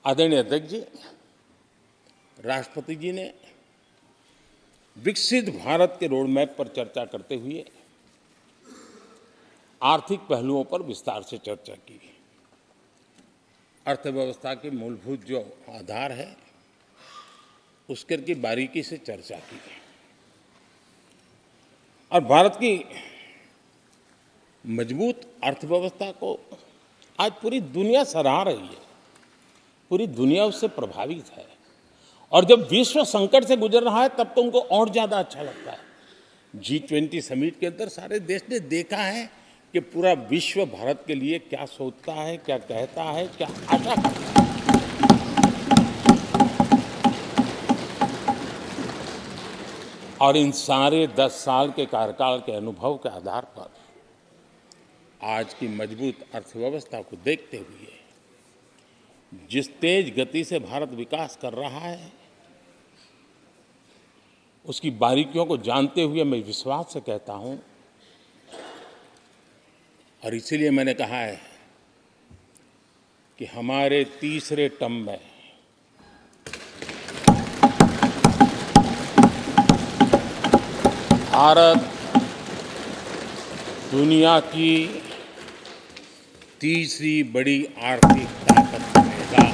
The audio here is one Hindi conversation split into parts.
आदरणीय अध्यक्ष जी, राष्ट्रपति जी ने विकसित भारत के रोडमैप पर चर्चा करते हुए आर्थिक पहलुओं पर विस्तार से चर्चा की। अर्थव्यवस्था के मूलभूत जो आधार है उसके की बारीकी से चर्चा की और भारत की मजबूत अर्थव्यवस्था को आज पूरी दुनिया सराह रही है, पूरी दुनिया उससे प्रभावित है और जब विश्व संकट से गुजर रहा है तब तो उनको और ज़्यादा अच्छा लगता है। G20 समिट के अंदर सारे देश ने देखा है कि पूरा विश्व भारत के लिए क्या सोचता है, क्या कहता है, क्या आशा करता है। और इन सारे 10 साल के कार्यकाल के अनुभव के आधार पर आज की मजबूत अर्थव्यवस्था को देखते हुए जिस तेज गति से भारत विकास कर रहा है उसकी बारीकियों को जानते हुए मैं विश्वास से कहता हूं और इसीलिए मैंने कहा है कि हमारे तीसरे टर्म में भारत दुनिया की तीसरी बड़ी आर्थिक ताकत बनेगा।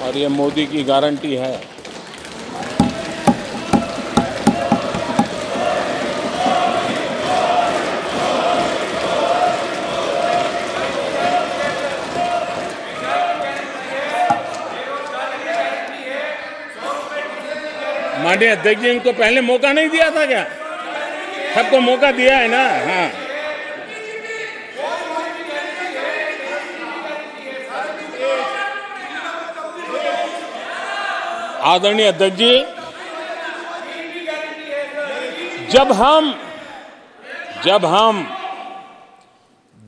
और ये मोदी की गारंटी है। माननीय अध्यक्ष जी, इनको पहले मौका नहीं दिया था क्या? सबको मौका दिया है ना? हाँ, आदरणीय अध्यक्ष जी, जब हम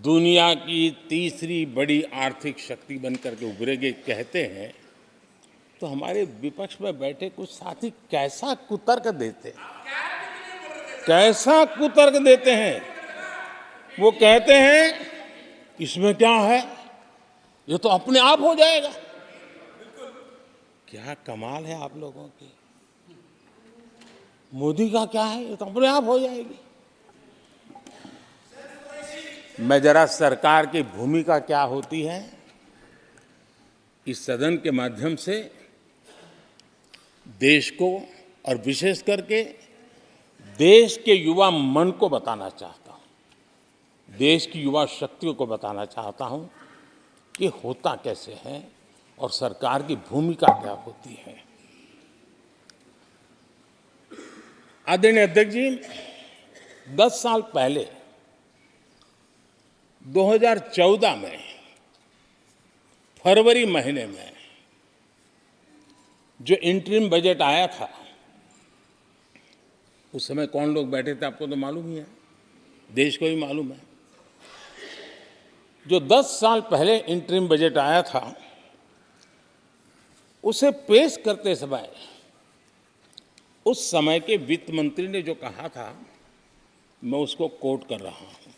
दुनिया की तीसरी बड़ी आर्थिक शक्ति बनकर के उभरेंगे कहते हैं तो हमारे विपक्ष में बैठे कुछ साथी कैसा कुतर्क देते हैं। वो कहते हैं इसमें क्या है, ये तो अपने आप हो जाएगा। क्या कमाल है आप लोगों की। मोदी का क्या है, ये तो अपने आप हो जाएगी। मैं जरा सरकार की भूमिका क्या होती है इस सदन के माध्यम से देश को और विशेष करके देश के युवा मन को बताना चाहता हूं, देश की युवा शक्तियों को बताना चाहता हूं कि होता कैसे है और सरकार की भूमिका क्या होती है। आदरणीय अध्यक्ष जी, 10 साल पहले 2014 में फरवरी महीने में जो इंटरिम बजट आया था उस समय कौन लोग बैठे थे आपको तो मालूम ही है, देश को ही मालूम है। जो 10 साल पहले इंटरिम बजट आया था उसे पेश करते समय उस समय के वित्त मंत्री ने जो कहा था मैं उसको कोट कर रहा हूं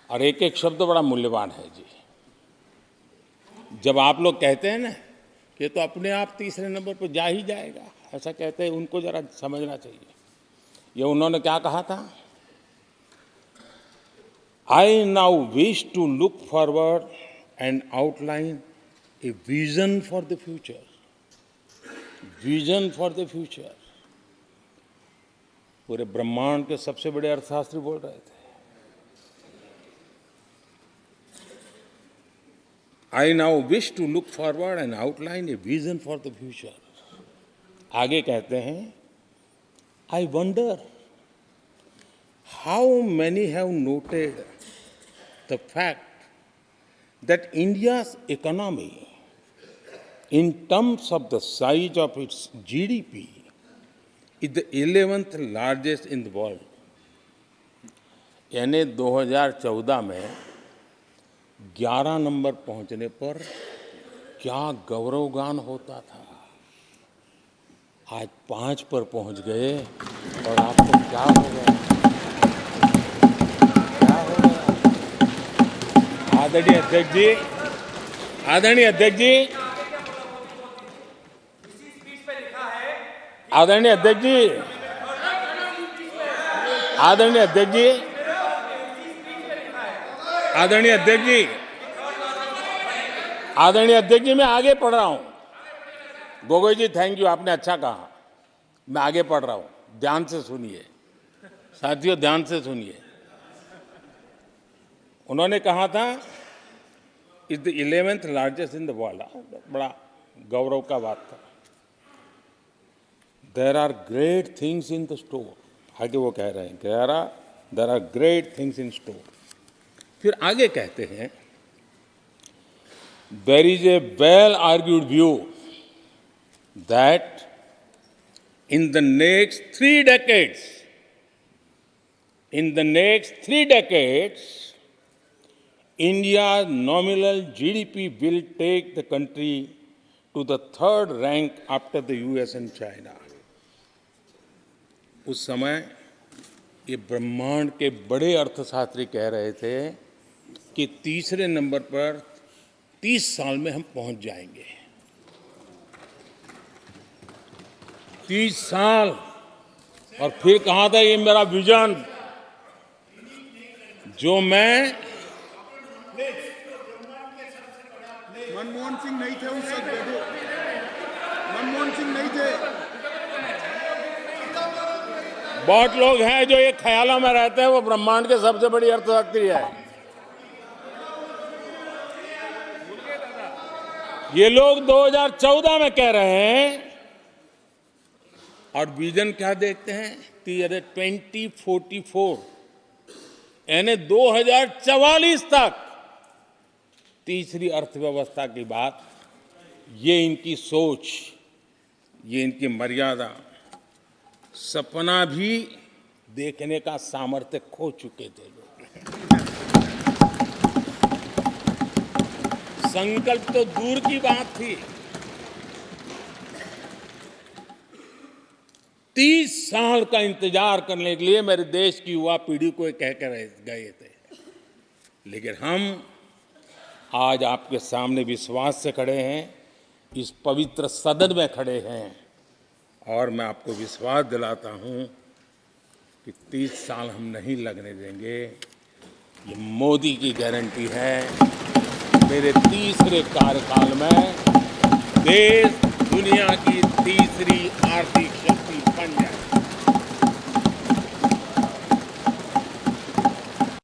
और एक एक शब्द बड़ा मूल्यवान है जी। जब आप लोग कहते हैं ना कि तो अपने आप तीसरे नंबर पर जा ही जाएगा, ऐसा कहते हैं, उनको जरा समझना चाहिए। ये उन्होंने क्या कहा था, I now wish to look forward and outline a vision for the future. Vision for the future. पूरे ब्रह्मांड के सबसे बड़े अर्थशास्त्री बोल रहे थे। I now wish to look forward and outline a vision for the future. आगे कहते हैं, I wonder how many have noted the fact that India's economy, in terms of the size of its GDP, is the 11th largest in the world. यानी 2014 में 11 नंबर पहुंचने पर क्या गौरवगान होता था। आज 5 पर पहुंच गए और आपको क्या हो गया। आदरणीय अध्यक्ष जी, आदरणीय अध्यक्ष जी, आदरणीय अध्यक्ष जी, आदरणीय अध्यक्ष जी, आदरणीय अध्यक्ष जी, आदरणीय अध्यक्ष जी, मैं आगे पढ़ रहा हूं। गोगोई जी, थैंक यू, आपने अच्छा कहा। मैं आगे पढ़ रहा हूं, ध्यान से सुनिए साथियों, ध्यान से सुनिए। उन्होंने कहा था is the 11th largest in the world. बड़ा गौरव का बात था। There are great things in the store. आगे वो कह रहे हैं there are great things in store. फिर आगे कहते हैं there is a well argued view that in the next 3 decades, India's nominal GDP will take the country to the 3rd rank after the US and China. उस समय ये ब्रह्मांड के बड़े अर्थशास्त्री कह रहे थे कि तीसरे नंबर पर 30 साल में हम पहुंच जाएंगे। 30 साल। और फिर कहा था ये मेरा विजन जो मैं मनमोहन सिंह नहीं थे उस वक्त, मनमोहन सिंह नहीं थे। बहुत लोग हैं जो ये ख्यालों में रहते हैं वो ब्रह्मांड के सबसे बड़ी अर्थशास्त्री है। ये लोग 2014 में कह रहे हैं और विजन क्या देखते हैं 2044 यानी 2044 तक तीसरी अर्थव्यवस्था की बात। ये इनकी सोच, ये इनकी मर्यादा, सपना भी देखने का सामर्थ्य खो चुके थे लोग। संकल्प तो दूर की बात थी। 30 साल का इंतजार करने के लिए मेरे देश की युवा पीढ़ी को कह कर गए थे, लेकिन हम आज आपके सामने विश्वास से खड़े हैं, इस पवित्र सदन में खड़े हैं और मैं आपको विश्वास दिलाता हूं कि 30 साल हम नहीं लगने देंगे। ये मोदी की गारंटी है। मेरे तीसरे कार्यकाल में देश दुनिया की तीसरी आर्थिक शक्ति बन जाए।